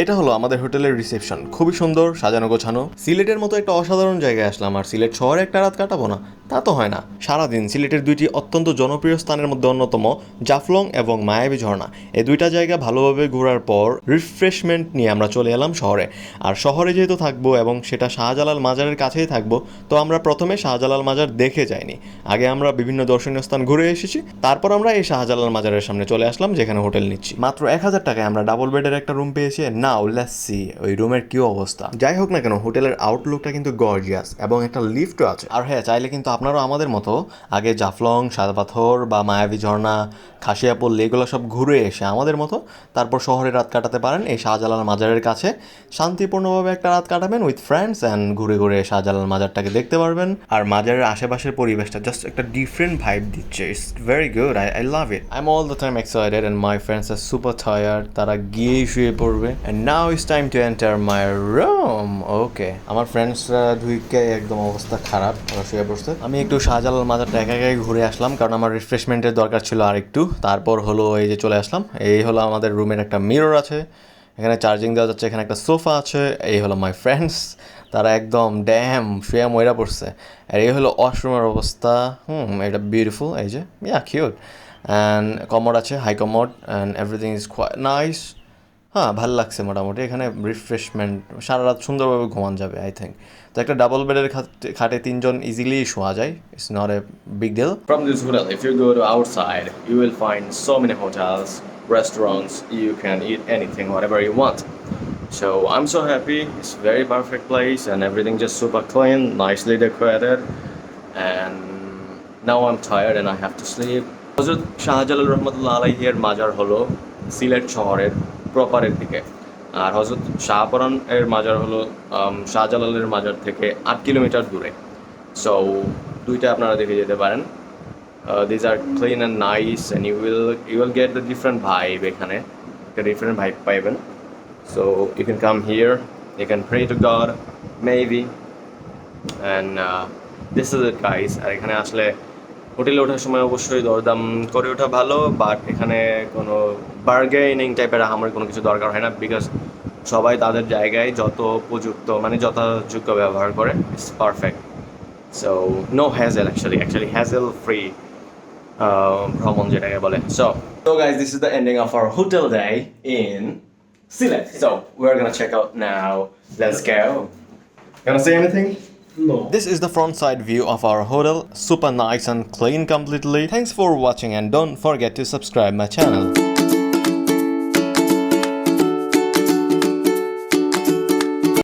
এটা হলো আমাদের হোটেলের রিসেপশন, খুবই সুন্দর সাজানো গোছানো। সিলেটের মতো একটা অসাধারণ জায়গায় আসলাম আর সিলেট শহরে একটা রাত কাটাবো না, তা তো হয় না। সারাদিন সিলেটের দুইটি অত্যন্ত জনপ্রিয় স্থানের মধ্যে অন্যতম জাফলং এবং মায়াবী ঝর্ণা, এই দুইটা জায়গা ভালোভাবে ঘোরার পর রিফ্রেশমেন্ট নিয়ে আমরা চলে এলাম শহরে। আর শহরে যেহেতু থাকবো এবং সেটা শাহজালাল মাজারের কাছেই থাকবো, তো আমরা প্রথমে শাহজালাল মাজার দেখে যাইনি, আগে আমরা বিভিন্ন দর্শনীয় স্থান ঘুরে এসেছি, তারপর আমরা এই শাহজালাল মাজারের সামনে চলে আসলাম যেখানে হোটেল নিচ্ছি। মাত্র 1000 টাকায় আমরা ডাবল বেডের একটা রুম পেয়েছি। নাও লেটস সি ওই রুমের কি অবস্থা। যাই হোক না কেন, হোটেলের আউটলুকটা কিন্তু গর্জিয়াস এবং একটা লিফটও আছে। আর হ্যাঁ, চাইলে কিন্তু আপনারাও আমাদের মতো আগে জাফলং, সাদা পাথর বা মায়াবী ঝর্ণা, খাসিয়াপল্লী এগুলো সব ঘুরে এসে আমাদের মতো তারপর শহরে রাত কাটাতে পারেন এই শাহজালাল মাজারের কাছে। শান্তিপূর্ণভাবে একটা রাত কাটাবেন উইথ ফ্রেন্ডস অ্যান্ড ঘুরে ঘুরে শাহজালাল মাজারটাকে দেখতে পারবেন। আর মাজারের আশেপাশের পরিবেশটা জাস্ট একটা ডিফারেন্ট ভাইব দিচ্ছে। It's very good, I love it. I am all the time excited and my friends are super tired, তারা গিয়েই শুয়ে পড়বে। And now it's time to enter my room. Okay, আমার ফ্রেন্ডসরা ঢুকে একদম অবস্থা খারাপ, ওরা শুয়ে পড়ছে। আমি একটু শাহজালাল মাজারটা একা একাই ঘুরে আসলাম কারণ আমার রিফ্রেশমেন্টের দরকার ছিল আর একটু। তারপর হলো এই যে চলে আসলাম, এই হলো আমাদের রুমের একটা মিরর আছে, এখানে চার্জিং দেওয়া যাচ্ছে, এখানে একটা সোফা আছে। এই হলো মাই ফ্রেন্ডস, তারা একদম ড্যাম শুয়ে ময়রা পড়ছে। আর এই হলো ওয়াশরুমের অবস্থা। এটা বিউটিফুল, এই যে কিউট। অ্যান্ড কমোড আছে, high commode, and everything is quite nice. হ্যাঁ, ভালো লাগছে মোটামুটি। এখানে রিফ্রেশমেন্ট, সারা রাত সুন্দরভাবে ঘুমান যাবে আই থিঙ্ক। তো একটা ডাবল বেডের খাটে 3 জন ইজিলি শোয়া যায়, it's not a big deal. From this hotel, if you go to outside, you will find so many hotels, restaurants, you can eat anything, whatever you want. So I'm so happy, it's very perfect place and everything just super clean, nicely decorated. And now I'm tired and I have to sleep. Hazrat Shahjalal রহমতুল্লাহ আলাইহির মাজার হলো সিলেট শহরের প্রপারের দিকে, আর হযরত শাহপরান এর মাজার হলো শাহজালালের মাজার থেকে 8 কিলোমিটার দূরে। সো দুইটা আপনারা দেখে যেতে পারেন। These are clean and nice and you will get the different vibe এখানে, একটা ডিফারেন্ট ভাইব পাইবেন। So you can come here, you can pray to God maybe, and this is it guys. আর এখানে আসলে হোটেলে ওঠার সময় অবশ্যই দরদাম করে ওঠা ভালো, বাট এখানে কোনো বার্গেনিং টাইপের আমার কোনো কিছু দরকার হয় না, বিকজ সবাই তাদের জায়গায় যত উপযুক্ত মানে যথাযোগ্য ব্যবহার করে। It's perfect. So no hassle, actually hassle free ভ্রমণ যেটাকে বলে। So guys, this is the ending of our hotel day in Sylhet. So we're gonna check out now. Let's go. Gonna say anything? No. This is the front side view of our hotel. Super nice and clean completely. Thanks for watching and don't forget to subscribe my channel.